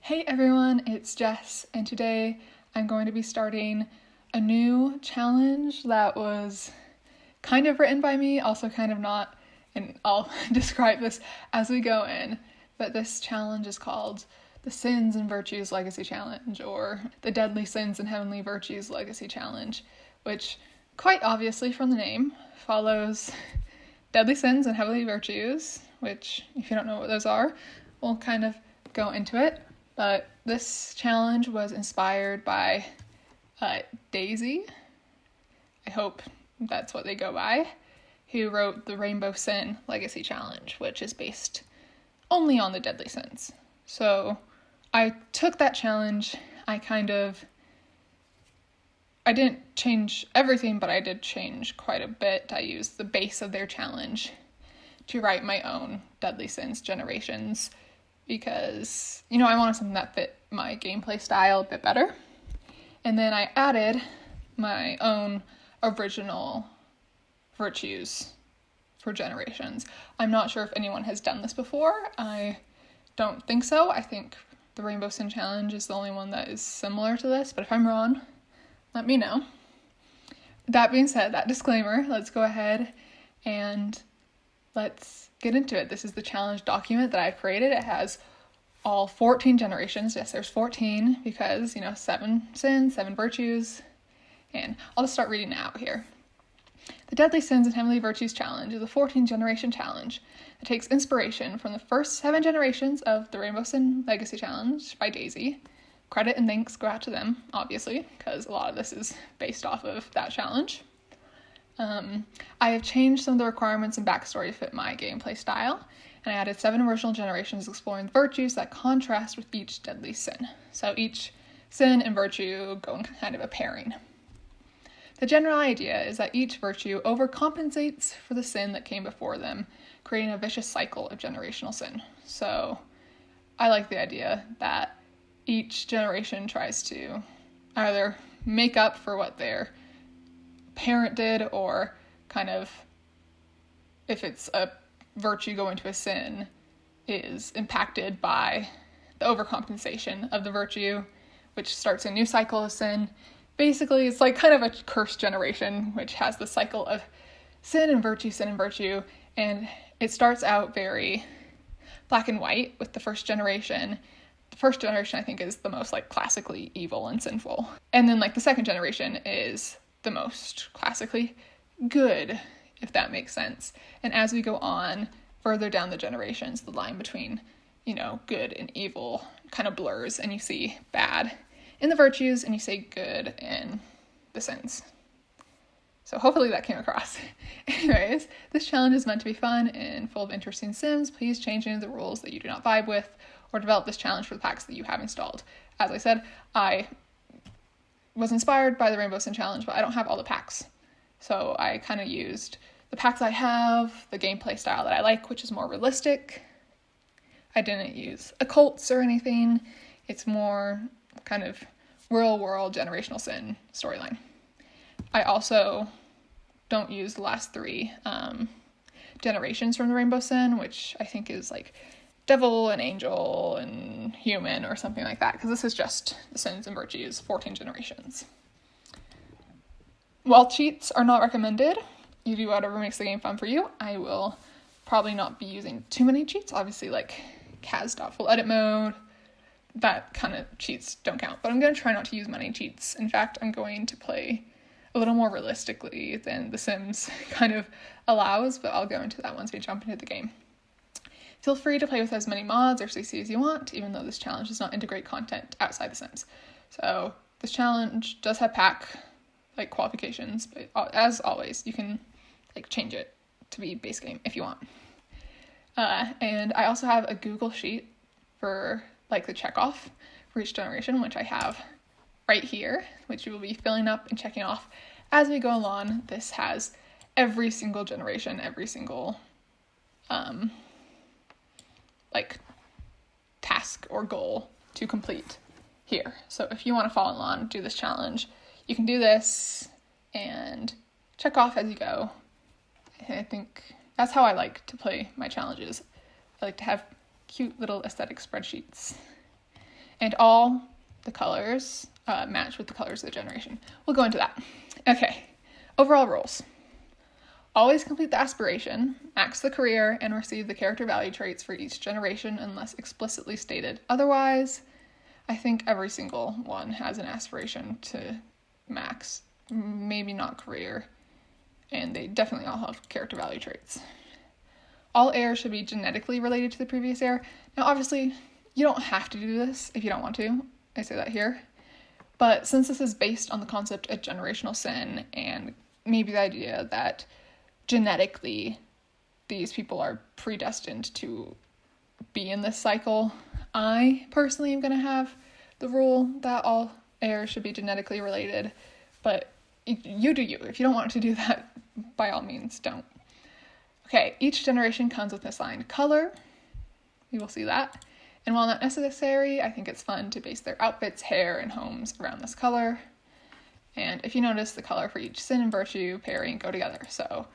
Hey everyone, it's Jess, and today I'm going to be starting a new challenge that was kind of written by me, also kind of not, and I'll describe this as we go in. But this challenge is called the Sins and Virtues Legacy Challenge, or the Deadly Sins and Heavenly Virtues Legacy Challenge, which, quite obviously from the name, follows Deadly Sins and Heavenly Virtues, which, if you don't know what those are, we'll kind of go into it. But this challenge was inspired by Daizy, I hope that's what they go by, who wrote the Rainbow Sin Legacy Challenge, which is based only on the Deadly Sins. So I took that challenge, I didn't change everything, but I did change quite a bit. I used the base of their challenge to write my own Deadly Sins generations, because, I wanted something that fit my gameplay style a bit better. And then I added my own original virtues for generations. I'm not sure if anyone has done this before. I don't think so. I think the Rainbow Sin Challenge is the only one that is similar to this, but if I'm wrong, let me know. That being said, that disclaimer, let's go ahead and let's get into it. This is the challenge document that I've created. It has all 14 generations. Yes, there's 14 because, 7 sins, 7 virtues. And I'll just start reading it out here. The Deadly Sins and Heavenly Virtues Challenge is a 14-generation challenge that takes inspiration from the first 7 generations of the Rainbow Sin Legacy Challenge by Daizy. Credit and thanks go out to them, obviously, because a lot of this is based off of that challenge. I have changed some of the requirements and backstory to fit my gameplay style, and I added 7 original generations exploring virtues that contrast with each deadly sin. So each sin and virtue go in kind of a pairing. The general idea is that each virtue overcompensates for the sin that came before them, creating a vicious cycle of generational sin. So I like the idea that each generation tries to either make up for what their parent did, or kind of, if it's a virtue going to a sin, is impacted by the overcompensation of the virtue, which starts a new cycle of sin. Basically, it's like kind of a cursed generation, which has the cycle of sin and virtue, and it starts out very black and white with the first generation. The first generation, I think, is the most classically evil and sinful. And then the second generation is the most classically good, if that makes sense. And as we go on further down the generations, the line between, good and evil kind of blurs, and you see bad in the virtues and you see good in the sins. So hopefully that came across. Anyways, this challenge is meant to be fun and full of interesting sims. Please change any of the rules that you do not vibe with, or develop this challenge for the packs that you have installed. As I said, I was inspired by the Rainbow Sin Challenge, but I don't have all the packs. So I kind of used the packs I have, the gameplay style that I like, which is more realistic. I didn't use occults or anything. It's more kind of real world generational sin storyline. I also don't use the last 3 generations from the Rainbow Sin, which I think is devil and angel and human or something like that, because this is just the sins and virtues, 14 generations. While cheats are not recommended, you do whatever makes the game fun for you. I will probably not be using too many cheats, obviously Kaz.full edit mode, that kind of cheats don't count, but I'm going to try not to use many cheats. In fact, I'm going to play a little more realistically than The Sims kind of allows, but I'll go into that once we jump into the game. Feel free to play with as many mods or CC as you want, even though this challenge does not integrate content outside The Sims. So this challenge does have pack qualifications, but as always, you can change it to be base game if you want. And I also have a Google sheet for the checkoff for each generation, which I have right here, which you will be filling up and checking off as we go along. This has every single generation, every single task or goal to complete here. So if you want to follow along, do this challenge, you can do this and check off as you go. I think that's how I like to play my challenges. I like to have cute little aesthetic spreadsheets. And all the colors match with the colors of the generation. We'll go into that. Okay, overall rules. Always complete the aspiration, max the career, and receive the character value traits for each generation unless explicitly stated otherwise. I think every single one has an aspiration to max, maybe not career, and they definitely all have character value traits. All heirs should be genetically related to the previous heir. Now, obviously, you don't have to do this if you don't want to. I say that here. But since this is based on the concept of generational sin and maybe the idea that genetically these people are predestined to be in this cycle, I personally am going to have the rule that all heirs should be genetically related, but you do you. If you don't want to do that, by all means, don't. Okay, each generation comes with an assigned color. You will see that. And while not necessary, I think it's fun to base their outfits, hair, and homes around this color. And if you notice, the color for each sin and virtue pairing go together. So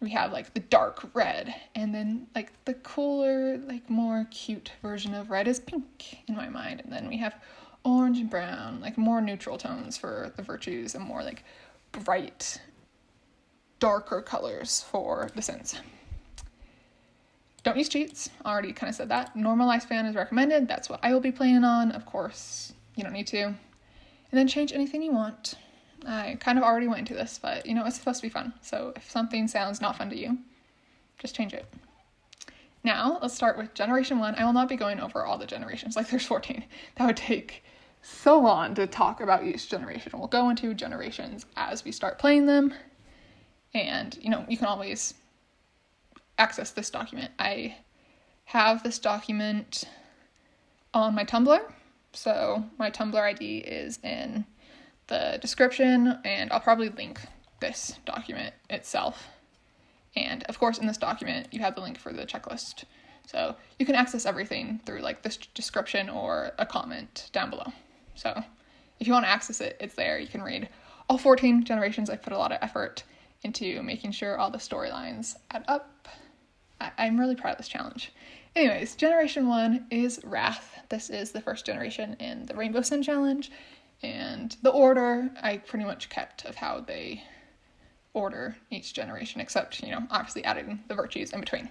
we have like the dark red, and then like the cooler, like more cute version of red is pink in my mind. And then we have orange and brown, like more neutral tones for the virtues and more like bright, darker colors for the sins. Don't use cheats. Already kind of said that. Normal lifespan is recommended. That's what I will be playing on. Of course, you don't need to. And then change anything you want. I kind of already went into this, but it's supposed to be fun. So if something sounds not fun to you, just change it. Now, let's start with Generation 1. I will not be going over all the generations, like there's 14. That would take so long to talk about each generation. We'll go into generations as we start playing them. And, you can always access this document. I have this document on my Tumblr. So my Tumblr ID is in the description, and I'll probably link this document itself. And of course, in this document, you have the link for the checklist. So you can access everything through like this description or a comment down below. So if you want to access it, it's there. You can read all 14 generations. I put a lot of effort into making sure all the storylines add up. I'm really proud of this challenge. Anyways, Generation 1 is Wrath. This is the first generation in the Rainbow Sin challenge. And the order I pretty much kept of how they order each generation, except, obviously adding the virtues in between.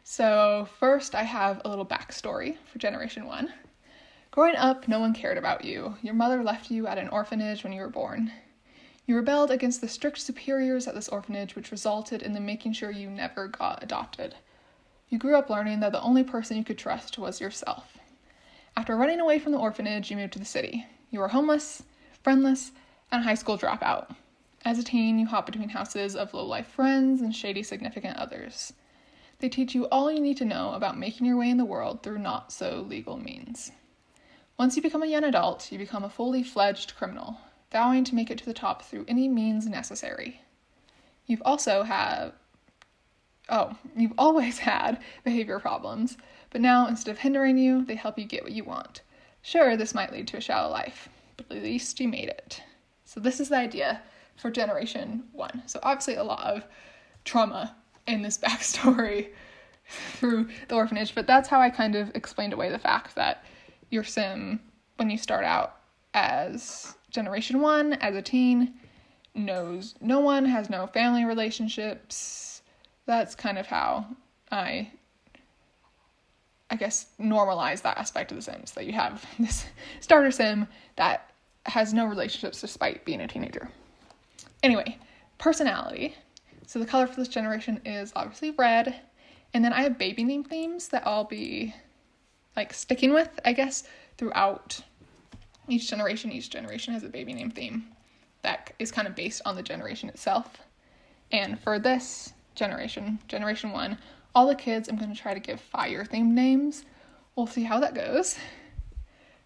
So first I have a little backstory for Generation 1. Growing up, no one cared about you. Your mother left you at an orphanage when you were born. You rebelled against the strict superiors at this orphanage, which resulted in them making sure you never got adopted. You grew up learning that the only person you could trust was yourself. After running away from the orphanage, you moved to the city. You were homeless, friendless, and a high school dropout. As a teen, you hop between houses of low-life friends and shady significant others. They teach you all you need to know about making your way in the world through not-so-legal means. Once you become a young adult, you become a fully fledged criminal, vowing to make it to the top through any means necessary. You've always had behavior problems, but now instead of hindering you, they help you get what you want. Sure, this might lead to a shallow life, but at least you made it. So this is the idea for Generation 1. So obviously a lot of trauma in this backstory through the orphanage, but that's how I kind of explained away the fact that your sim, when you start out as Generation 1, as a teen, knows no one, has no family relationships. That's kind of how I guess, normalize that aspect of the Sims, that you have this starter sim that has no relationships despite being a teenager. Anyway, personality. So the color for this generation is obviously red, and then I have baby name themes that I'll be, sticking with, I guess, throughout each generation. Each generation has a baby name theme that is kind of based on the generation itself. And for this Generation 1, all the kids I'm going to try to give fire-themed names. We'll see how that goes.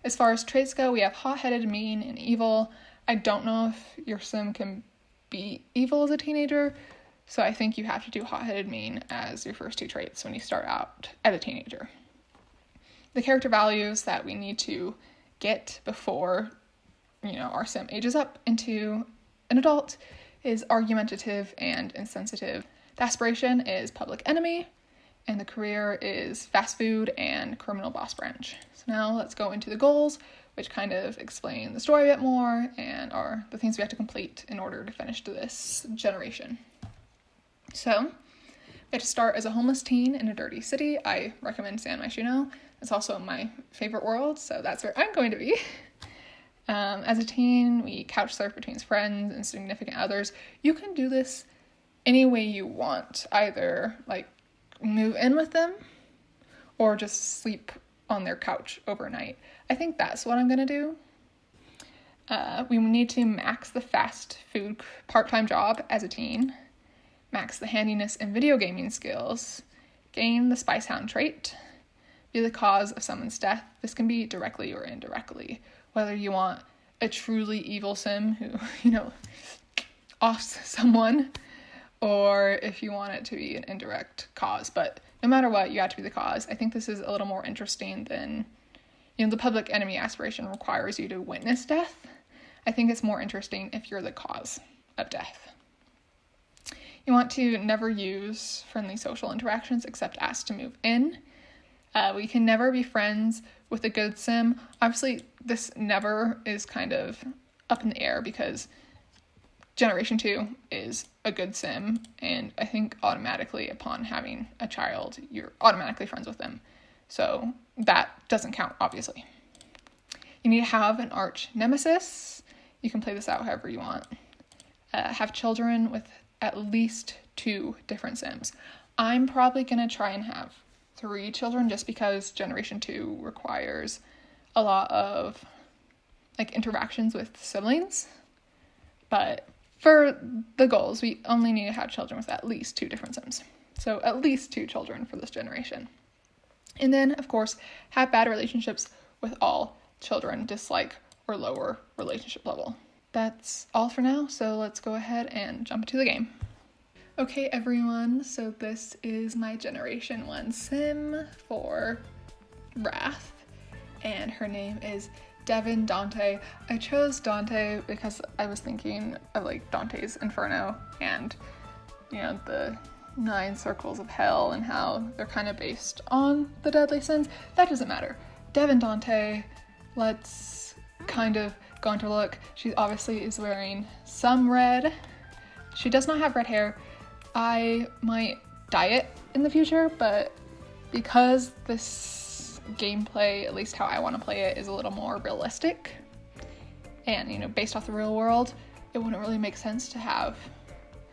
As far as traits go, we have hot-headed, mean, and evil. I don't know if your sim can be evil as a teenager, so I think you have to do hot-headed, mean as your first two traits when you start out as a teenager. The character values that we need to get before, our sim ages up into an adult is argumentative and insensitive. The aspiration is public enemy, and the career is fast food and criminal boss branch. So now let's go into the goals, which kind of explain the story a bit more and are the things we have to complete in order to finish this generation. So we have to start as a homeless teen in a dirty city. I recommend San Myshuno. It's also my favorite world, so that's where I'm going to be. As a teen, we couch surf between friends and significant others. You can do this any way you want, either like move in with them or just sleep on their couch overnight. I think that's what I'm gonna do. We need to max the fast food part-time job as a teen, max the handiness and video gaming skills, gain the Spice Hound trait, be the cause of someone's death. This can be directly or indirectly, whether you want a truly evil sim who, offs someone, or if you want it to be an indirect cause. But no matter what, you have to be the cause. I think this is a little more interesting than, the public enemy aspiration requires you to witness death. I think it's more interesting if you're the cause of death. You want to never use friendly social interactions except ask to move in. We can never be friends with a good sim. Obviously, this never is kind of up in the air because Generation 2 is a good sim, and I think automatically upon having a child, you're automatically friends with them. So that doesn't count, obviously. You need to have an arch nemesis. You can play this out however you want. Have children with at least 2 different sims. I'm probably going to try and have 3 children just because Generation 2 requires a lot of interactions with siblings. But for the goals, we only need to have children with at least 2 different sims. So at least 2 children for this generation. And then, of course, have bad relationships with all children, dislike or lower relationship level. That's all for now, so let's go ahead and jump into the game. Okay, everyone, so this is my Generation 1 sim for Wrath, and her name is Devon Dante. I chose Dante because I was thinking of Dante's Inferno and the 9 circles of hell and how they're kind of based on the deadly sins. That doesn't matter. Devon Dante, let's kind of go into look. She obviously is wearing some red. She does not have red hair. I might dye it in the future, but because this gameplay, at least how I want to play it, is a little more realistic and based off the real world, it wouldn't really make sense to have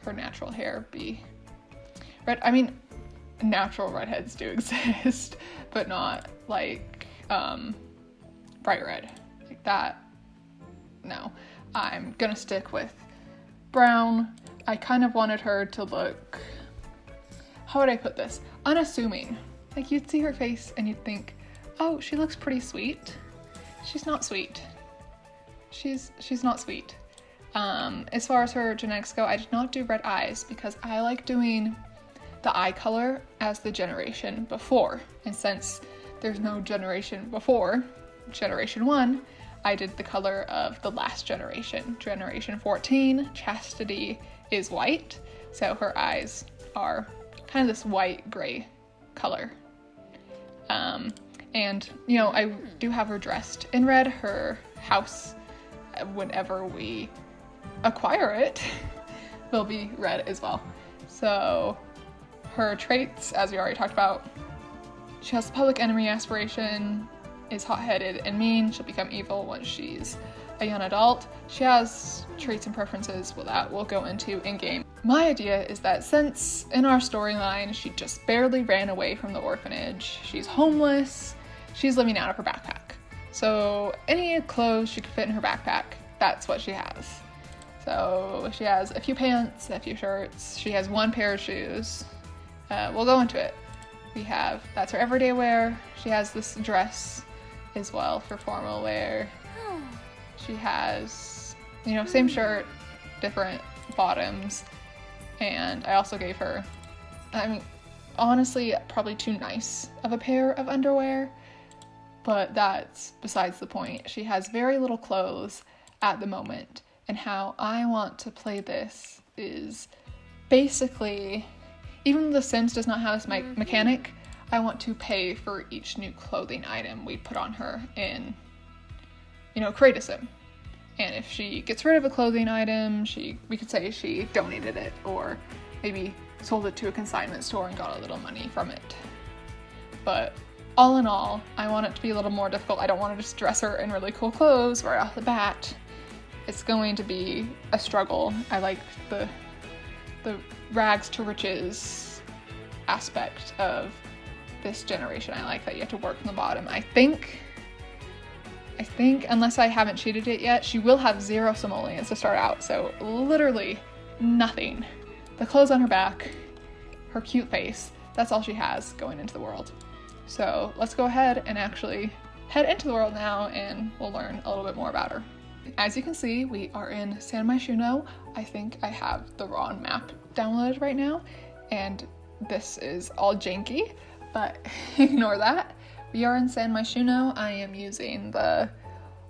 her natural hair be red. I mean, natural redheads do exist, but not bright red like that. No, I'm gonna stick with brown. I kind of wanted her to look, how would I put this, unassuming. You'd see her face and you'd think, oh, she looks pretty sweet. She's not sweet. She's not sweet. As far as her genetics go, I did not do red eyes because I like doing the eye color as the generation before. And since there's no generation before, Generation 1, I did the color of the last generation. Generation 14, Chastity is white, so her eyes are kind of this white-gray color. And, I do have her dressed in red. Her house, whenever we acquire it, will be red as well. So her traits, as we already talked about, she has the public enemy aspiration, is hot-headed and mean. She'll become evil once she's a young adult. She has traits and preferences that we'll go into in-game. My idea is that since in our storyline she just barely ran away from the orphanage, she's homeless, she's living out of her backpack. So any clothes she could fit in her backpack, that's what she has. So she has a few pants, a few shirts, she has 1 pair of shoes. We'll go into it. That's her everyday wear. She has this dress as well for formal wear. She has, same shirt, different bottoms. And I also gave her, honestly, probably too nice of a pair of underwear, but that's besides the point. She has very little clothes at the moment, and how I want to play this is basically even though The Sims does not have this mechanic, I want to pay for each new clothing item we put on her in, Create a Sim. And if she gets rid of a clothing item, we could say she donated it, or maybe sold it to a consignment store and got a little money from it. But all in all, I want it to be a little more difficult. I don't want to just dress her in really cool clothes right off the bat. It's going to be a struggle. I like the rags to riches aspect of this generation. I like that you have to work from the bottom. I think, unless I haven't cheated it yet, she will have 0 simoleons to start out. So literally nothing. The clothes on her back, her cute face, that's all she has going into the world. So let's go ahead and actually head into the world now, and we'll learn a little bit more about her. As you can see, we are in San Myshuno. I think I have the wrong map downloaded right now, and this is all janky, but ignore that. We are in San Myshuno. I am using the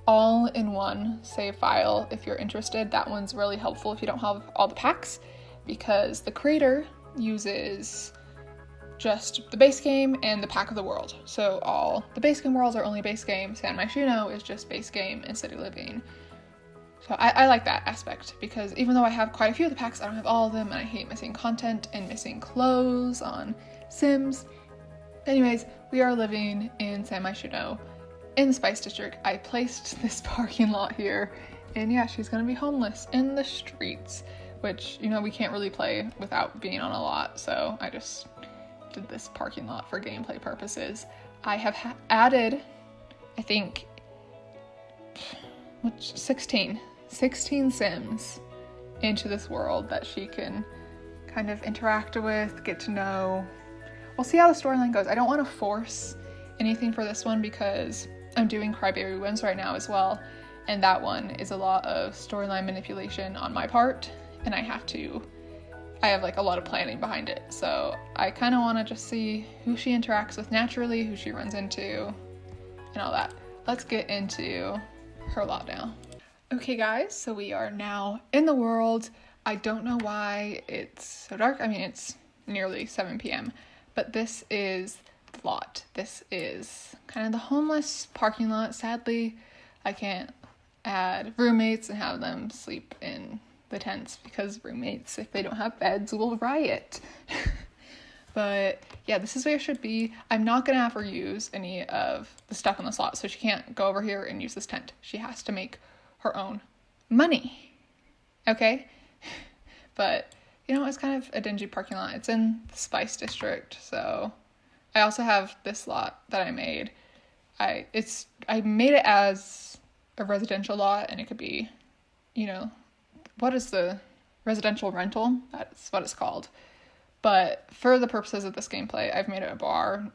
all-in-one save file. If you're interested, that one's really helpful if you don't have all the packs, because the creator uses just the base game and the pack of the world. So all the base game worlds are only base game. San Myshuno is just base game and city living. So I like that aspect, because even though I have quite a few of the packs, I don't have all of them, and I hate missing content and missing clothes on Sims. Anyways, we are living in San Myshuno in the Spice District. I placed this parking lot here, and yeah, she's gonna be homeless in the streets, which, we can't really play without being on a lot, so I just did this parking lot for gameplay purposes. I have added, I think, 16 Sims into this world that she can kind of interact with, get to know. We'll see how the storyline goes. I don't want to force anything for this one because I'm doing Crybaby Wins right now as well, and that one is a lot of storyline manipulation on my part, and I have like a lot of planning behind it. So I kind of want to just see who she interacts with naturally, who she runs into, and all that. Let's get into her lot now. Okay guys, so we are now in the world. I don't know why it's so dark. I mean, it's nearly 7 p.m., but this is the lot. This is kind of the homeless parking lot. Sadly, I can't add roommates and have them sleep in the tents, because roommates, if they don't have beds, will riot. But yeah, this is where it should be. I'm not gonna have her use any of the stuff on the slot, so she can't go over here and use this tent. She has to make her own money. Okay? But it's kind of a dingy parking lot. It's in the Spice District, so I also have this lot that I made. I made it as a residential lot, and it could be, what is the residential rental? That's what it's called. But for the purposes of this gameplay, I've made it a bar,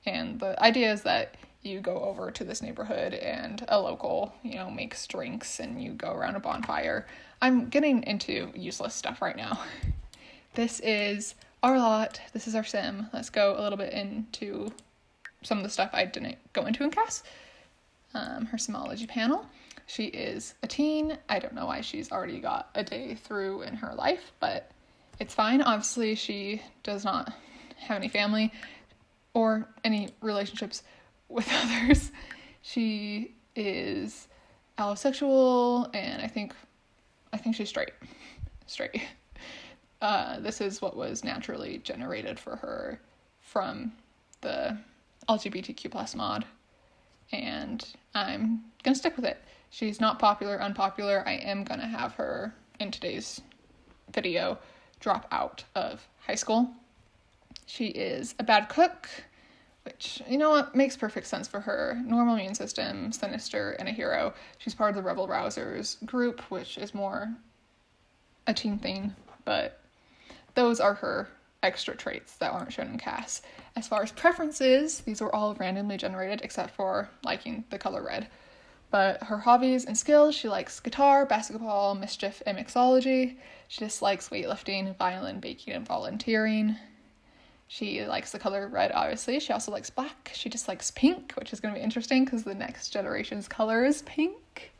and the idea is that you go over to this neighborhood and a local, makes drinks and you go around a bonfire. I'm getting into useless stuff right now. This is our lot. This is our sim. Let's go a little bit into some of the stuff I didn't go into in class. Her simology panel. She is a teen. I don't know why she's already got a day through in her life, but it's fine. Obviously, she does not have any family or any relationships with others. She is allosexual, and I think she's straight. This is what was naturally generated for her from the LGBTQ+ mod, and I'm gonna stick with it. She's not popular, unpopular. I am gonna have her in today's video drop out of high school. She is a bad cook, which, makes perfect sense for her. Normal immune system, sinister, and a hero. She's part of the Rebel Rousers group, which is more a teen thing, but those are her extra traits that aren't shown in CAS. As far as preferences, these were all randomly generated except for liking the color red. But her hobbies and skills, she likes guitar, basketball, mischief, and mixology. She dislikes weightlifting, violin, baking, and volunteering. She likes the color red, obviously. She also likes black. She dislikes pink, which is going to be interesting because the next generation's color is pink.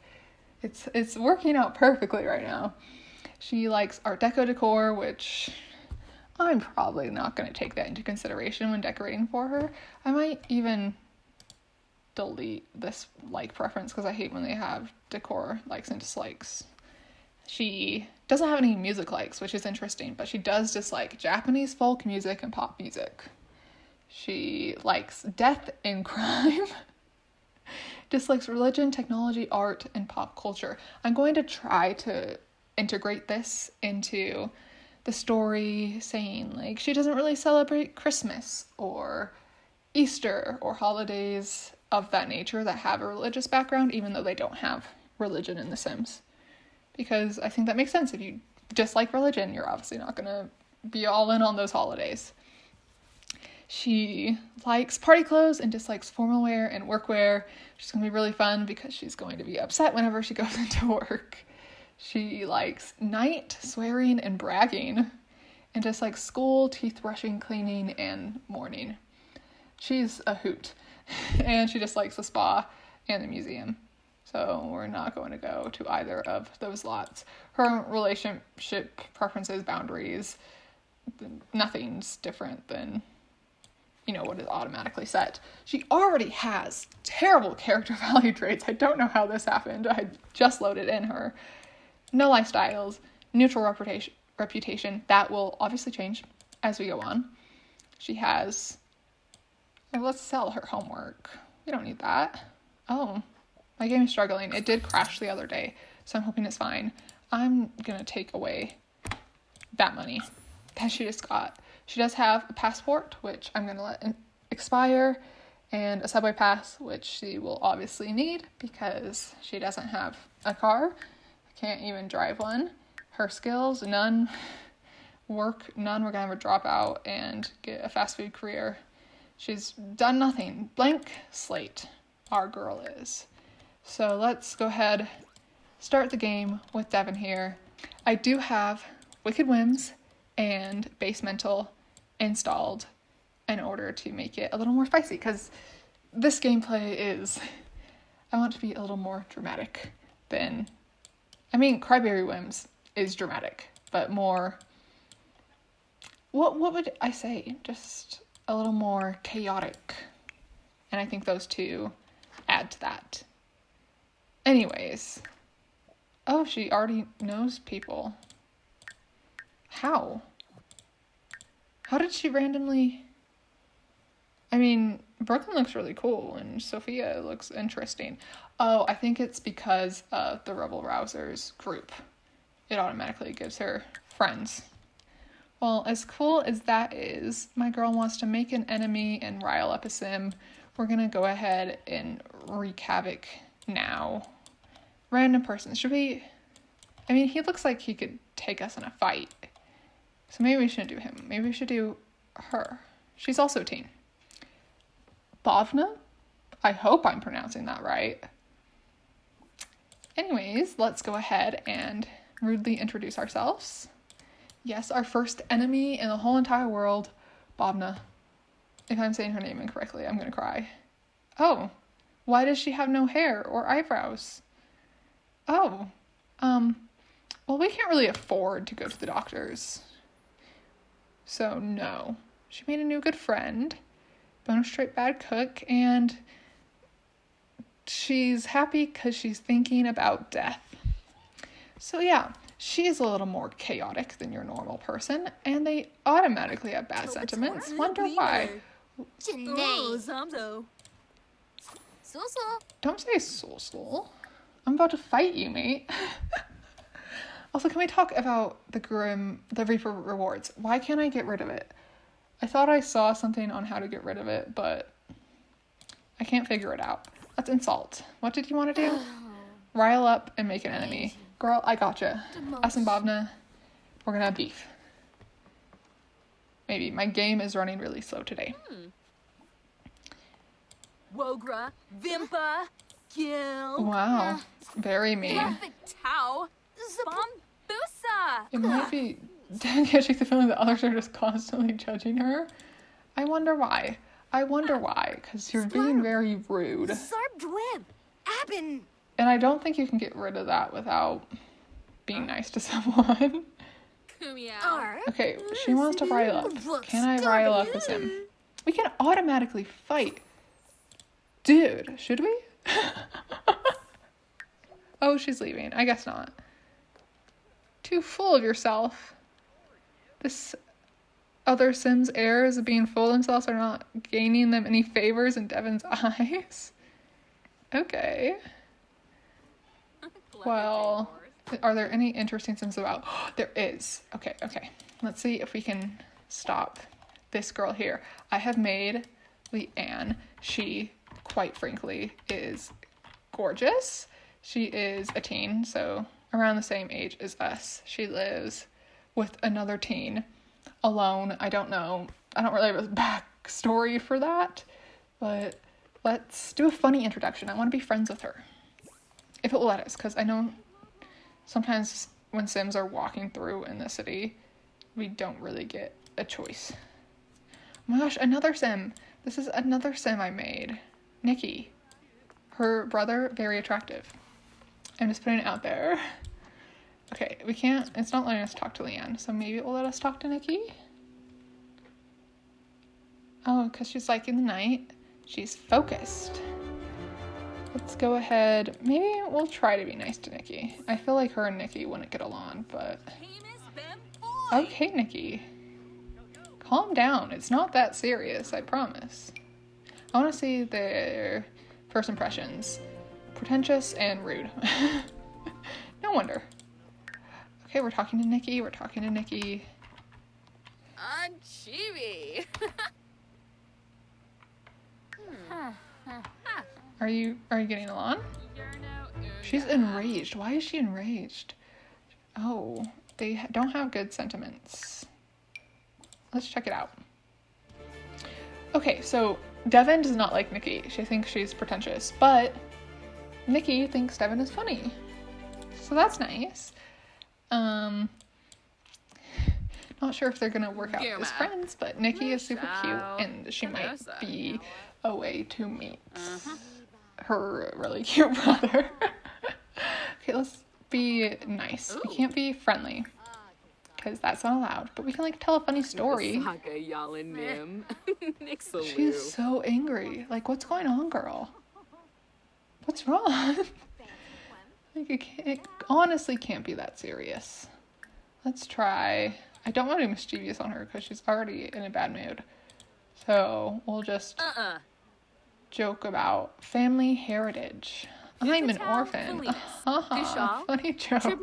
It's working out perfectly right now. She likes Art Deco decor, which I'm probably not going to take that into consideration when decorating for her. I might even delete this like preference because I hate when they have decor likes and dislikes. She doesn't have any music likes, which is interesting, but she does dislike Japanese folk music and pop music. She likes death and crime. Dislikes religion, technology, art, and pop culture. I'm going to try to integrate this into the story, saying like she doesn't really celebrate Christmas or Easter or holidays of that nature that have a religious background, even though they don't have religion in The Sims. Because I think that makes sense. If you dislike religion, you're obviously not going to be all in on those holidays. She likes party clothes and dislikes formal wear and workwear, which is going to be really fun because she's going to be upset whenever she goes into work. She likes night, swearing, and bragging, and dislikes school, teeth brushing, cleaning, and mourning. She's a hoot, and she dislikes the spa and the museum. So we're not going to go to either of those lots. Her relationship preferences, boundaries, nothing's different than, you know, what is automatically set. She already has terrible character value traits. I don't know how this happened. I just loaded in her. No lifestyles, neutral reputation. That will obviously change as we go on. She has... let's sell her homework. We don't need that. Oh, my game is struggling. It did crash the other day, so I'm hoping it's fine. I'm going to take away that money that she just got. She does have a passport, which I'm going to let expire, and a subway pass, which she will obviously need because she doesn't have a car. Can't even drive one. Her skills, none. Work, none. We're going to have her drop out and get a fast food career. She's done nothing. Blank slate, our girl is. So let's go ahead, start the game with Devon here. I do have Wicked Whims and Base Mental installed in order to make it a little more spicy, because this gameplay is, I want to be a little more dramatic than, Cryberry Whims is dramatic, but more, what would I say? Just a little more chaotic. And I think those two add to that. Anyways. Oh, she already knows people. How? How did she randomly... Brooklyn looks really cool, and Sophia looks interesting. Oh, I think it's because of the Rebel Rousers group. It automatically gives her friends. Well, as cool as that is, my girl wants to make an enemy and rile up a sim. We're gonna go ahead and wreak havoc now. Random person. Should we... he looks like he could take us in a fight. So maybe we shouldn't do him. Maybe we should do her. She's also teen. Bhavna? I hope I'm pronouncing that right. Anyways, let's go ahead and rudely introduce ourselves. Yes, our first enemy in the whole entire world, Bhavna. If I'm saying her name incorrectly, I'm gonna cry. Oh, why does she have no hair or eyebrows? Oh, well, we can't really afford to go to the doctors. So, no. She made a new good friend, bonus trait bad cook, and she's happy because she's thinking about death. So, yeah, she's a little more chaotic than your normal person, and they automatically have bad sentiments. Wonder why. Don't say so. I'm about to fight you, mate. Also, can we talk about the Reaper rewards? Why can't I get rid of it? I thought I saw something on how to get rid of it, but I can't figure it out. Let's insult. What did you want to do? Rile up and make an enemy. Girl, I gotcha. Us and Bhavna, we're gonna have beef. Maybe. My game is running really slow today. Wogra, Vimpa, Gil. Wow. Very mean. It might be... I get the feeling that others are just constantly judging her. I wonder why. Because you're being very rude. And I don't think you can get rid of that without being nice to someone. Arr. Okay, she wants to rile up. Can I rile up with him? We can automatically fight. Dude, should we? Oh, she's leaving. I guess not. Too full of yourself. This other Sims heirs being full of themselves are not gaining them any favors in Devon's eyes. Okay. Well, are there any interesting Sims about? There is. Okay. Let's see if we can stop this girl here. I have made Leanne. She, quite frankly, is gorgeous. She is a teen, so around the same age as us. She lives with another teen alone. I don't know. I don't really have a backstory for that, but let's do a funny introduction. I want to be friends with her. If it will let us, because I know sometimes when Sims are walking through in the city, we don't really get a choice. Oh my gosh, another Sim. This is another Sim I made. Nikki. Her brother, very attractive. I'm just putting it out there. Okay, we can't, it's not letting us talk to Leanne, so maybe it will let us talk to Nikki? Oh, because she's like in the night. She's focused. Let's go ahead. Maybe we'll try to be nice to Nikki. I feel like her and Nikki wouldn't get along, but... Okay, Nikki. Calm down. It's not that serious, I promise. I want to see their first impressions. Pretentious and rude. No wonder. Okay, we're talking to Nikki. Chibi. Are you getting along? She's enraged. Why is she enraged? Oh, they don't have good sentiments. Let's check it out. Okay, so Devon does not like Nikki. She thinks she's pretentious, but Nikki thinks Devon is funny. So that's nice. Not sure if they're gonna work out as friends, but Nikki is super cute, and she might be a way to meet her really cute brother. Okay, let's be nice. We can't be friendly, because that's not allowed, but we can like tell a funny story. She's so angry. Like, what's going on, girl? What's wrong? Like, it honestly can't be that serious. Let's try. I don't want to be mischievous on her because she's already in a bad mood. So we'll just joke about family heritage. I'm an orphan. Funny joke.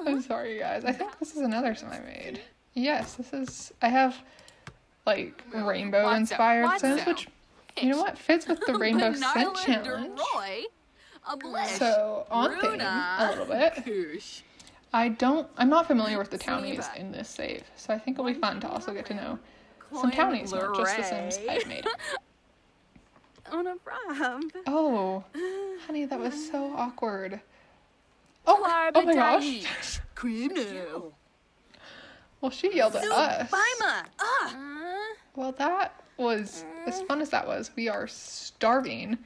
I'm sorry, guys. I think this is another Sim I made. Yes, this is... I have, like, rainbow-inspired Sims, which, you know what, fits with the Rainbow Sin challenge. So, on theme, a little bit. I'm not familiar with the townies in this save, so I think it'll be fun to also get to know some townies, not just the Sims I've made. Oh, honey, that was so awkward. Oh my gosh. Well, she yelled at us. Well, that was, as fun as that was, we are starving.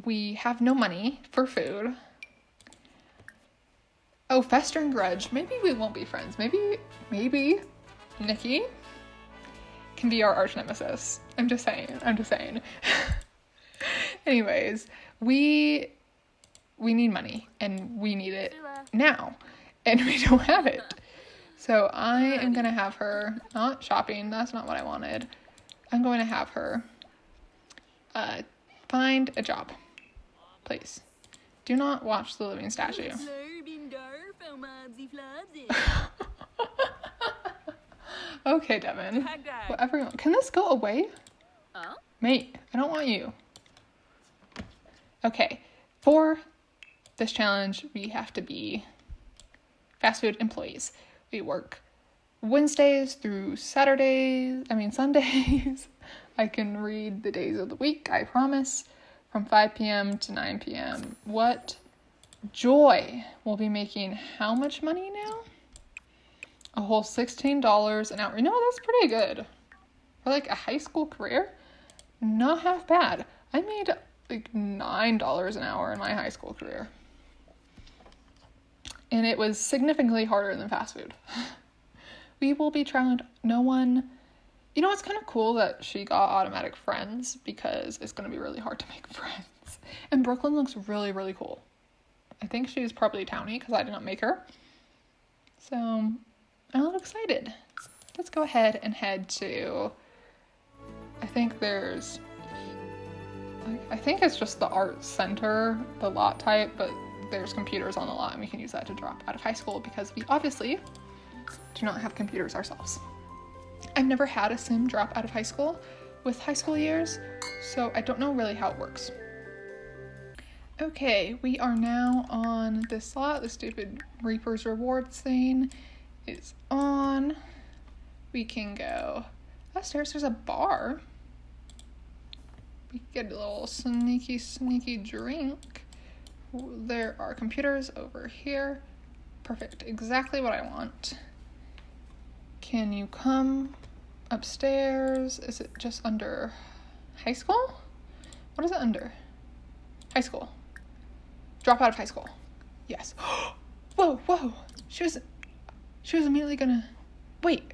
We have no money for food. Oh, festering grudge. Maybe we won't be friends. Maybe Nikki can be our arch nemesis. I'm just saying. Anyways, we need money, and we need it now, and we don't have it. So I am gonna have her, not shopping, that's not what I wanted. I'm going to have her find a job, please. Do not watch the living statue. Okay, Devon. Whatever. Can this go away? Mate, I don't want you. Okay, for this challenge, we have to be fast food employees. We work Wednesdays through Sundays. I can read the days of the week, I promise, from 5 p.m. to 9 p.m. What joy! We'll be making how much money now? A whole $16 an hour. No, that's pretty good. For like a high school career, not half bad. I made like $9 an hour in my high school career. and it was significantly harder than fast food. We will be trying no one... You know, it's kind of cool that she got automatic friends because it's going to be really hard to make friends. And Brooklyn looks really, really cool. I think she's probably townie because I did not make her. So, I'm a little excited. Let's go ahead and head to... I think it's just the art center, the lot type, but there's computers on the lot and we can use that to drop out of high school because we obviously do not have computers ourselves. I've never had a sim drop out of high school with high school years, so I don't know really how it works. Okay, we are now on this slot. The stupid Reaper's Rewards thing is on. We can go upstairs. There's a bar. We can get a little sneaky drink. There are computers over here. Perfect. Exactly what I want. Can you come upstairs? Is it just under high school? What is it under? High school. Drop out of high school. Yes. Whoa. She was immediately gonna... Wait.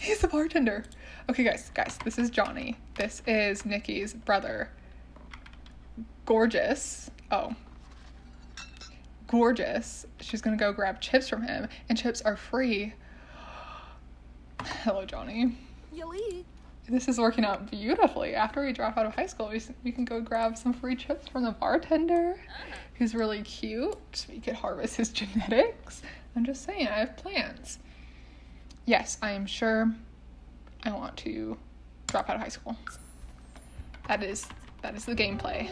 He's the bartender. Okay, guys, this is Johnny. This is Nikki's brother. Gorgeous. Gorgeous. She's gonna go grab chips from him, and chips are free. Hello, Johnny. Yali. This is working out beautifully. After we drop out of high school, we can go grab some free chips from the bartender, who's really cute. We could harvest his genetics. I'm just saying, I have plans. Yes, I am sure I want to drop out of high school. That is the gameplay.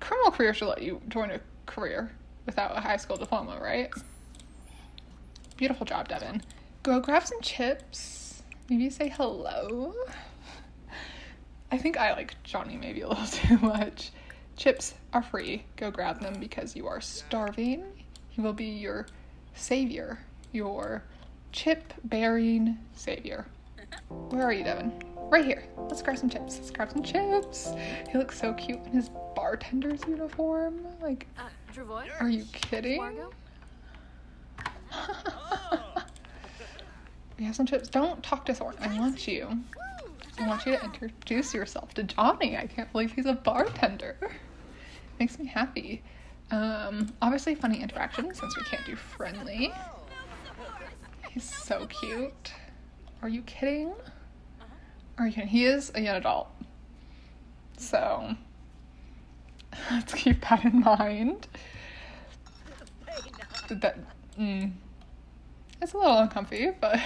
Criminal career should let you join a career without a high school diploma, right? Beautiful job, Devon. Go grab some chips. Maybe say hello. I think I like Johnny maybe a little too much. Chips are free. Go grab them because you are starving. He will be your savior. Your chip-bearing savior. Where are you, Devon? Right here. Let's grab some chips. He looks so cute in his bartender's uniform. Like, are you kidding? We have some chips. Don't talk to Thorn. I want you to introduce yourself to Johnny. I can't believe he's a bartender. Makes me happy. Obviously funny interaction since we can't do friendly. He's so cute. Are you kidding? He is a young adult. So, let's keep that in mind. It's a little uncomfy, but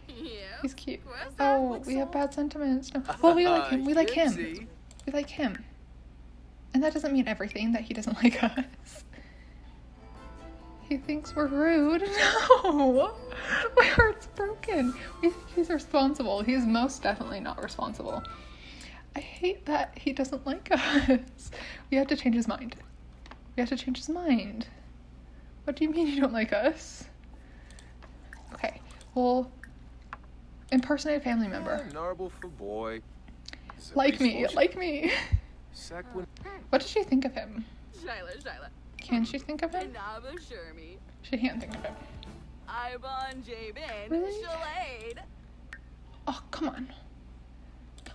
he's cute. Oh, we have bad sentiments. No. Well, we like him. We like him. And that doesn't mean everything that he doesn't like us. He thinks we're rude. No! My heart's broken. We think he's responsible. He's most definitely not responsible. I hate that he doesn't like us. We have to change his mind. What do you mean you don't like us? Okay, well, impersonate a family member. Like me. What did she think of him? Can she think of him? She can't think of him. Really? Oh, come on.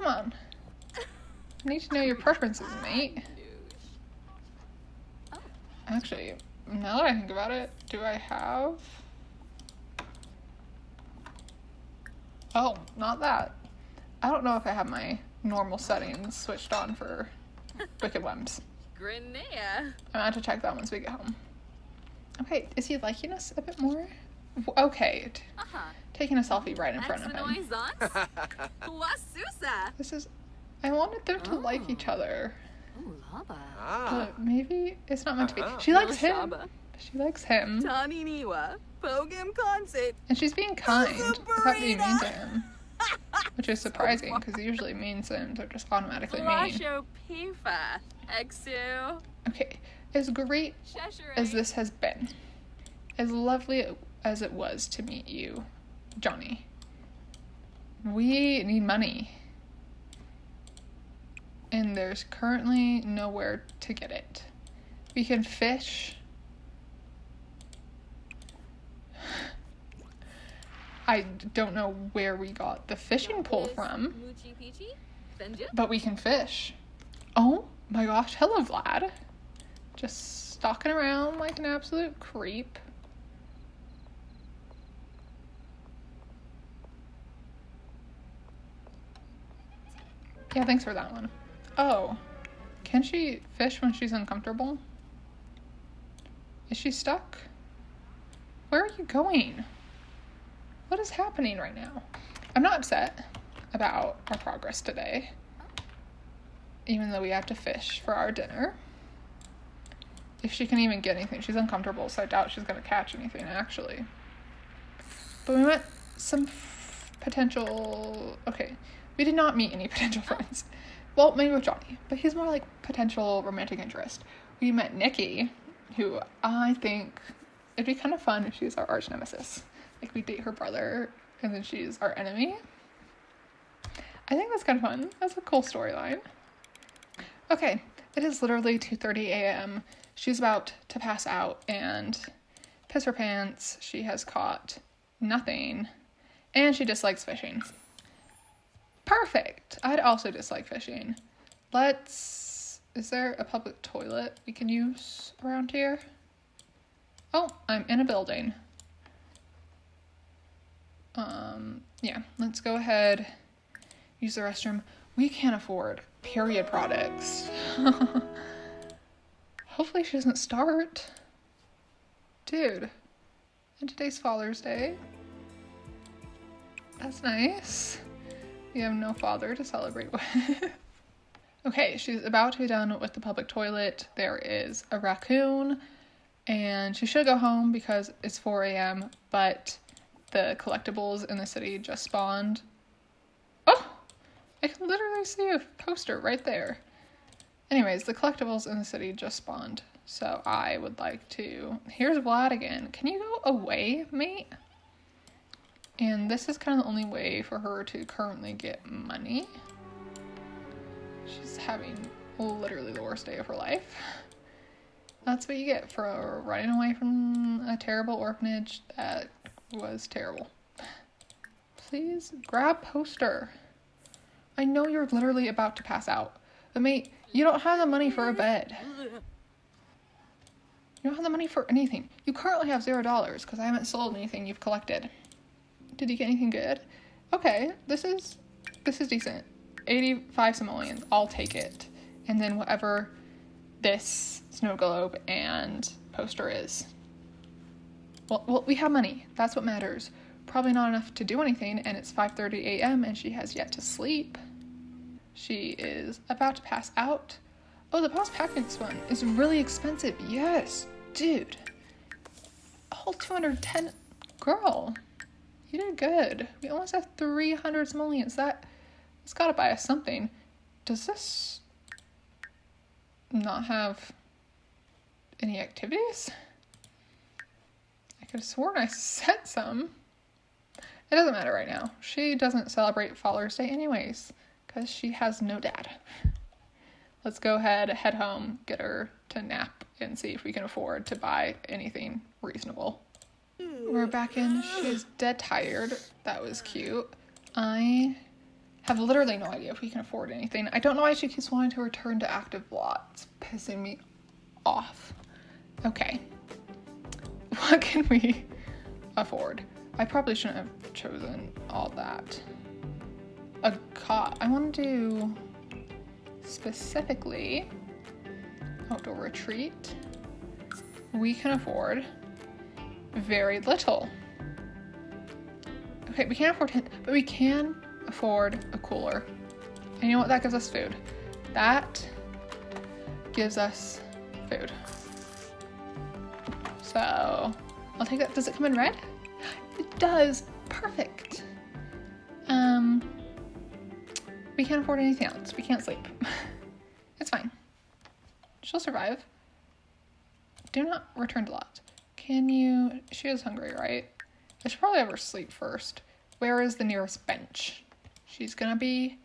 I need to know your preferences, mate. Actually, now that I think about it, do I have... Oh, not that. I don't know if I have my normal settings switched on for Wicked Wems. I'm gonna have to check that once we get home. Okay, is he liking us a bit more? Okay. Taking a selfie right in front of him. I wanted them to like each other. But maybe it's not meant to be. She likes him. And she's being kind without being mean to him. Which is surprising, because usually mean sims are just automatically mean. Okay, as great as this has been, as lovely as it was to meet you, Johnny, we need money. and there's currently nowhere to get it. We can fish. I don't know where we got the fishing pole from, but we can fish. Oh my gosh, hello Vlad. Just stalking around like an absolute creep. Yeah, thanks for that one. Oh, can she fish when she's uncomfortable? Is she stuck? Where are you going? What is happening right now? I'm not upset about our progress today, even though we have to fish for our dinner. If she can even get anything. She's uncomfortable, so I doubt she's going to catch anything, actually. But we met some potential... Okay, we did not meet any potential friends. Well, maybe with Johnny, but he's more like potential romantic interest. We met Nikki, who I think it'd be kind of fun if she's our arch nemesis. Like, we date her brother, and then she's our enemy. I think that's kind of fun. That's a cool storyline. Okay, it is literally 2:30 a.m. She's about to pass out and piss her pants. She has caught nothing, and she dislikes fishing. Perfect! I'd also dislike fishing. Is there a public toilet we can use around here? Oh, I'm in a building. Yeah, let's go ahead, use the restroom. We can't afford period products. Hopefully she doesn't start. Dude, and today's Father's Day. That's nice. We have no father to celebrate with. Okay, she's about to be done with the public toilet. There is a raccoon, and she should go home because it's 4 a.m., but the collectibles in the city just spawned. Oh! I can literally see a poster right there. Anyways, the collectibles in the city just spawned, so I would like to... Here's Vlad again. Can you go away, mate? And this is kind of the only way for her to currently get money. She's having literally the worst day of her life. That's what you get for running away from a terrible orphanage that was terrible. Please grab poster. I know you're literally about to pass out, but mate, you don't have the money for a bed. You don't have the money for anything. You currently have $0 because I haven't sold anything you've collected. Did you get anything good? Okay, this is decent. 85 simoleons, I'll take it. And then whatever this snow globe and poster is. Well, we have money. That's what matters. Probably not enough to do anything, and it's 5:30 a.m. and she has yet to sleep. She is about to pass out. Oh, the Paws Packets one is really expensive. Yes, dude. A whole 210. Girl, you did good. We almost have 300 simoleons. It's gotta buy us something. Does this not have any activities? I could have sworn I set some. It doesn't matter right now. She doesn't celebrate Father's Day anyways, because she has no dad. Let's go ahead, head home, get her to nap, and see if we can afford to buy anything reasonable. We're back in. She's dead tired. That was cute. I have literally no idea if we can afford anything. I don't know why she keeps wanting to return to active lot. It's pissing me off. Okay. What can we afford? I probably shouldn't have chosen all that. A cot. I want to do specifically outdoor retreat. We can afford very little. Okay, we can't afford tent, but we can afford a cooler. And you know what? That gives us food. That gives us food. So I'll take that. Does it come in red? It does. Perfect. We can't afford anything else. We can't sleep. It's fine. She'll survive. Do not return to lot. Can you... She is hungry, right? I should probably have her sleep first. Where is the nearest bench? She's gonna be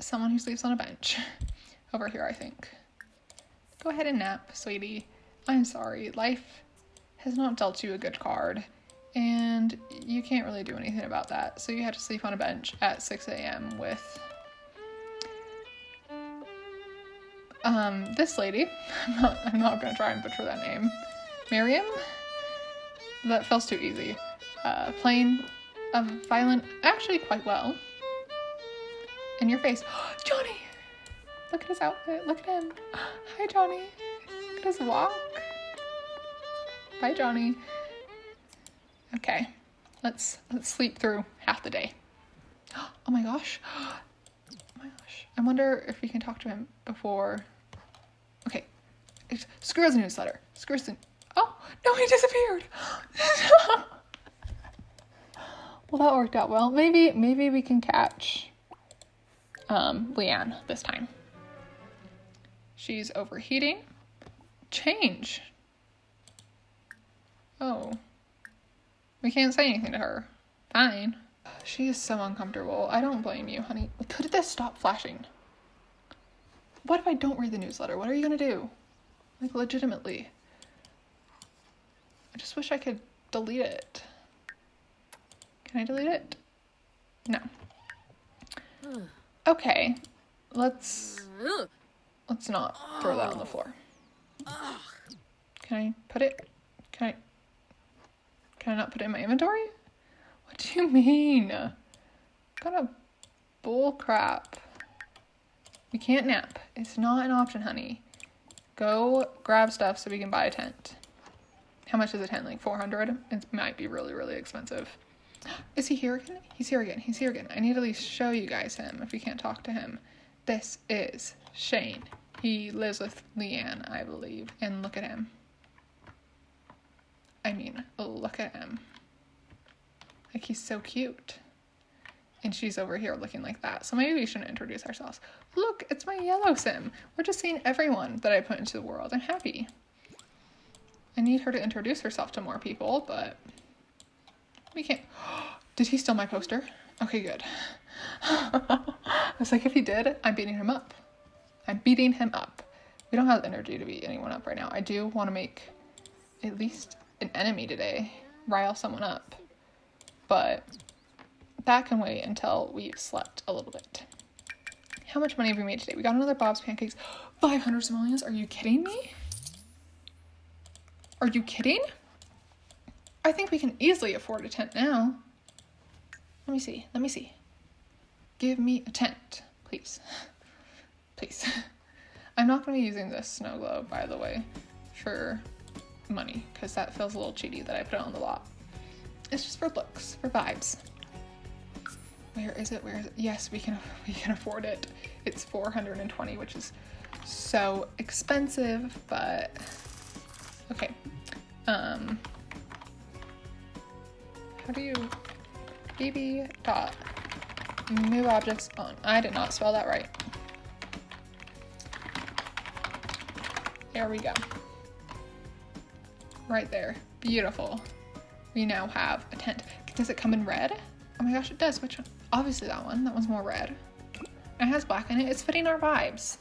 someone who sleeps on a bench. Over here, I think. Go ahead and nap, sweetie. I'm sorry. Life has not dealt you a good card, and you can't really do anything about that. So you had to sleep on a bench at 6 a.m. with this lady. I'm not going to try and butcher that name. Miriam? That feels too easy. Playing a violin actually quite well. In your face. Johnny! Look at his outfit. Look at him. Hi, Johnny. Look at his walk. Bye, Johnny. Okay. Let's sleep through half the day. Oh my gosh. Oh my gosh. I wonder if we can talk to him before. Okay. Screw his newsletter. Screw his... Oh, no, he disappeared. Well, that worked out well. Maybe we can catch Leanne this time. She's overheating. Change. Oh. We can't say anything to her. Fine. She is so uncomfortable. I don't blame you, honey. Could this stop flashing? What if I don't read the newsletter? What are you gonna do? Like, legitimately. I just wish I could delete it. Can I delete it? No. Okay. Let's not throw that on the floor. Can I put it? Can I not put it in my inventory? What do you mean? What kind of bull crap? We can't nap. It's not an option, honey. Go grab stuff so we can buy a tent. How much is a tent? Like 400? It might be really, really expensive. Is he here again? He's here again. He's here again. I need to at least show you guys him if we can't talk to him. This is Shane. He lives with Leanne, I believe. And look at him. I mean, look at him. Like, he's so cute. And she's over here looking like that. So maybe we shouldn't introduce ourselves. Look, it's my yellow sim. We're just seeing everyone that I put into the world. I'm happy. I need her to introduce herself to more people, but we can't. Did he steal my poster? Okay, good. I was like, if he did, I'm beating him up. I'm beating him up. We don't have the energy to beat anyone up right now. I do want to make at least an enemy today. Rile someone up. But that can wait until we've slept a little bit. How much money have we made today? We got another Bob's Pancakes. 500 simoleons? Are you kidding me? Are you kidding? I think we can easily afford a tent now. Let me see. Let me see. Give me a tent, please. Please. I'm not going to be using this snow globe, by the way, for money, because that feels a little cheaty that I put it on the lot. It's just for looks, for vibes. Where is it? Where is it? Yes, we can afford it. It's 420, which is so expensive, but okay. How do you bb dot move objects on? I did not spell that right. There we go. Right there. Beautiful. We now have a tent. Does it come in red? Oh my gosh, it does. Which one? Obviously that one. That one's more red. It has black in it. It's fitting our vibes.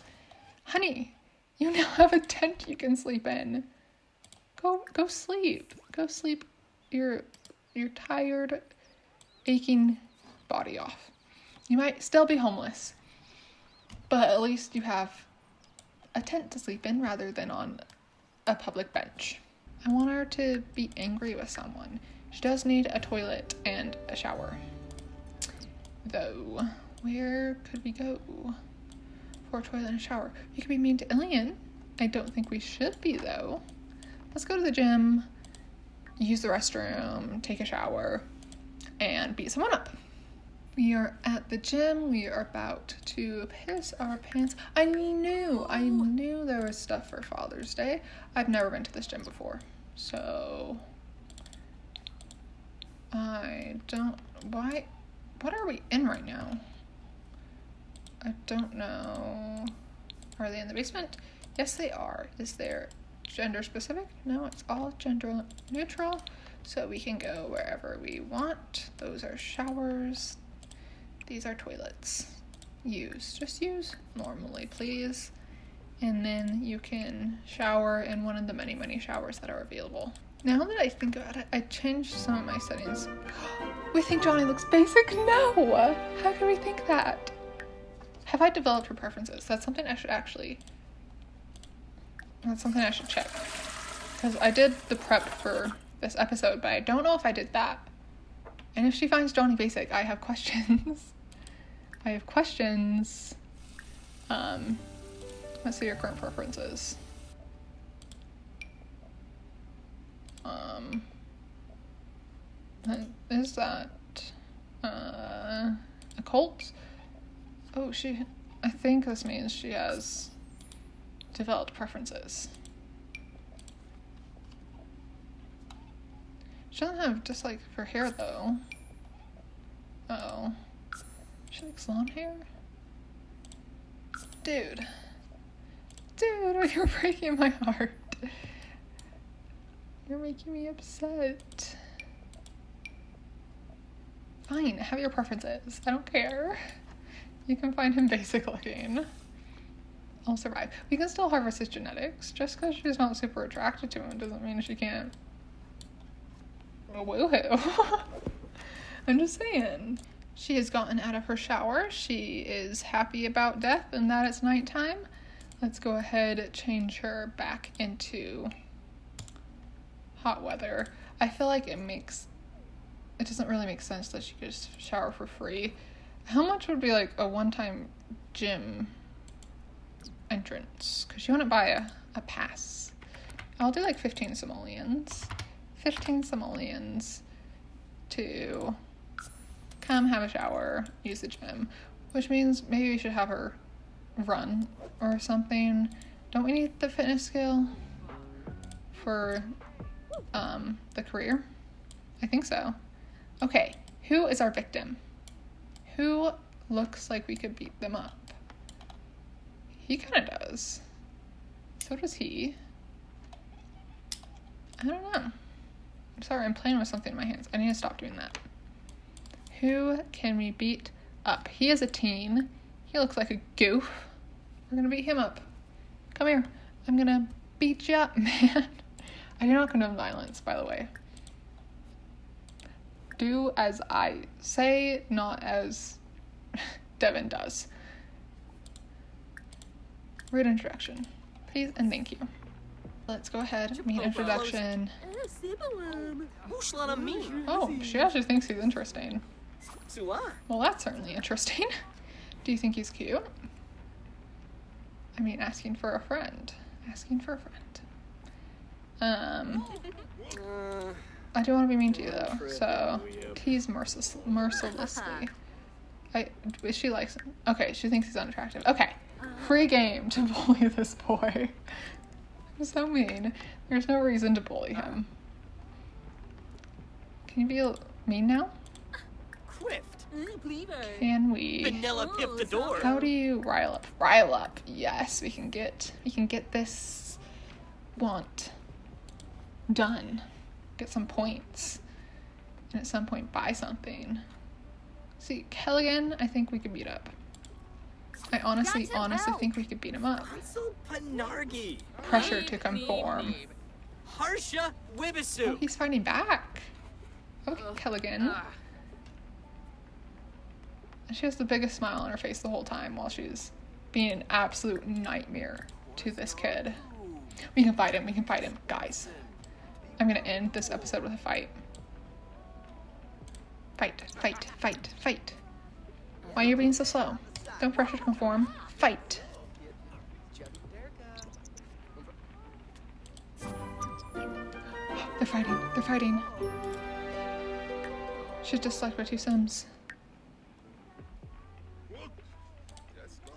Honey, you now have a tent you can sleep in. Go sleep. Go sleep your tired, aching body off. You might still be homeless, but at least you have a tent to sleep in rather than on a public bench. I want her to be angry with someone. She does need a toilet and a shower. Though, where could we go for a toilet and a shower? We could be mean to Ilian. I don't think we should be, though. Let's go to the gym, use the restroom, take a shower, and beat someone up. We are at the gym. We are about to piss our pants. I knew there was stuff for Father's Day. I've never been to this gym before, so what are we in right now? I don't know. Are they in the basement? Yes, they are. Is there gender specific? No, it's all gender neutral, so we can go wherever we want. Those are showers. These are toilets. Just use normally, please. And then you can shower in one of the many, many showers that are available. Now that I think about it, I changed some of my settings. We think Johnny looks basic? No! How can we think that? Have I developed her preferences? That's something I should check. Because I did the prep for this episode, but I don't know if I did that. And if she finds Johnny basic, I have questions. Let's see your current preferences. Is that a cult? Oh, I think this means she has developed preferences. She doesn't have dislike for hair though. Uh-oh. She likes long hair? Dude, you're breaking my heart. You're making me upset. Fine, have your preferences. I don't care. You can find him basic looking. I'll survive. We can still harvest his genetics. Just because she's not super attracted to him doesn't mean she can't woohoo. I'm just saying. She has gotten out of her shower. She is happy about death and that it's nighttime. Let's go ahead and change her back into hot weather. I feel like it doesn't really make sense that she could just shower for free. How much would be like a one-time gym entrance? Because you want to buy a pass. I'll do like 15 simoleons. 15 simoleons to come have a shower, use the gym. Which means maybe we should have her run or something. Don't we need the fitness skill for the career? I think so. Okay, who is our victim? Who looks like we could beat them up? He kind of does. So does he. I don't know. I'm sorry, I'm playing with something in my hands. I need to stop doing that. Who can we beat up? He is a teen. He looks like a goof. We're gonna beat him up. Come here. I'm gonna beat you up, man. I do not condone violence, by the way. Do as I say, not as Devon does. Rude introduction. Please and thank you. Let's go ahead. Meet introduction. Oh, she actually thinks he's interesting. Well, that's certainly interesting. Do you think he's cute? I mean, asking for a friend. I do want to be mean to you, though, so tease mercilessly. She likes him. Okay, she thinks he's unattractive. Okay, free game to bully this boy. I'm so mean. There's no reason to bully him. Can you be mean now? Can we? How do you rile up? Rile up. Yes, we can get this want done. Get some points. And at some point buy something. See, Kelligan, I think we could beat up. I honestly think we could beat him up. Pressure to conform. Oh, he's fighting back. Okay, Kelligan. She has the biggest smile on her face the whole time while she's being an absolute nightmare to this kid. We can fight him, guys. I'm gonna end this episode with a fight. Fight. Why are you being so slow? Don't pressure to conform. Fight. They're fighting. She's disliked by 2 Sims.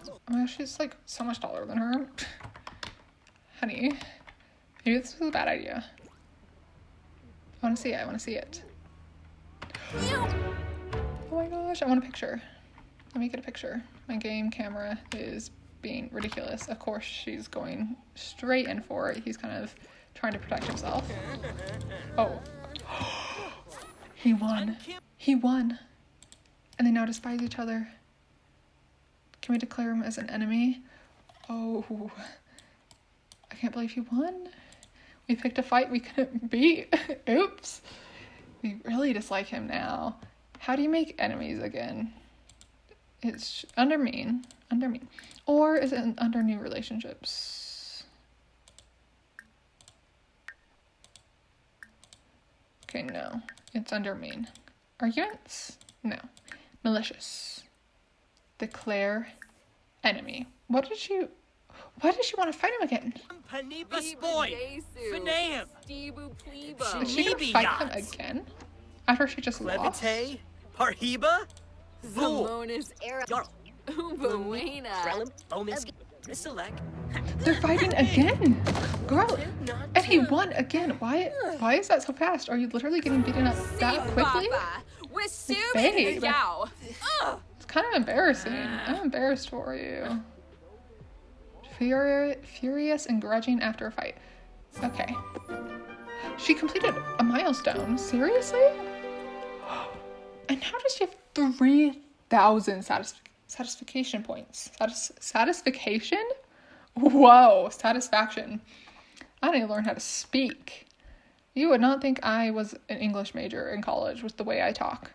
Oh my gosh, she's like so much taller than her. Honey, maybe this was a bad idea. I want to see it. Oh my gosh, I want a picture. Let me get a picture. My game camera is being ridiculous. Of course, she's going straight in for it. He's kind of trying to protect himself. Oh. He won. And they now despise each other. Can we declare him as an enemy? Oh, I can't believe he won. We picked a fight we couldn't beat. Oops. We really dislike him now. How do you make enemies again? It's under mean. Or is it under new relationships? Okay, no. It's under mean. Arguments? No. Malicious. Declare enemy. Why did she want to fight him again? Is she gonna fight him again? After she just lost? Parhiba? They're fighting again! Girl! And he won again! Why is that so fast? Are you literally getting beaten up that quickly? Babe! It's kind of embarrassing. I'm embarrassed for you. Furious and grudging after a fight. Okay. She completed a milestone. Seriously? And how does she have 3,000 satisfaction points? Satisfaction? Whoa, satisfaction. I need to learn how to speak. You would not think I was an English major in college with the way I talk.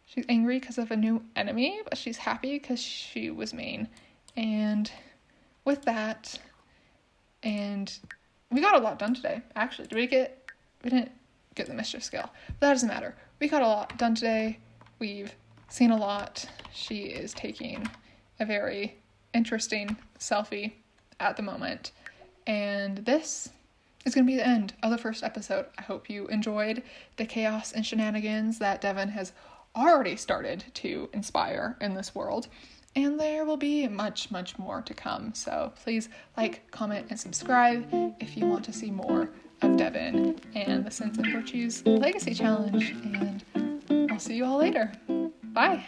She's angry because of a new enemy, but she's happy because she was mean. And with that, and we got a lot done today, actually. We didn't get the mischief skill, but that doesn't matter. We got a lot done today. We've seen a lot. She is taking a very interesting selfie at the moment. And this is going to be the end of the first episode. I hope you enjoyed the chaos and shenanigans that Devon has already started to inspire in this world. And there will be much, much more to come. So please like, comment, and subscribe if you want to see more of Devon and the Sins and Virtues Legacy Challenge. And I'll see you all later. Bye.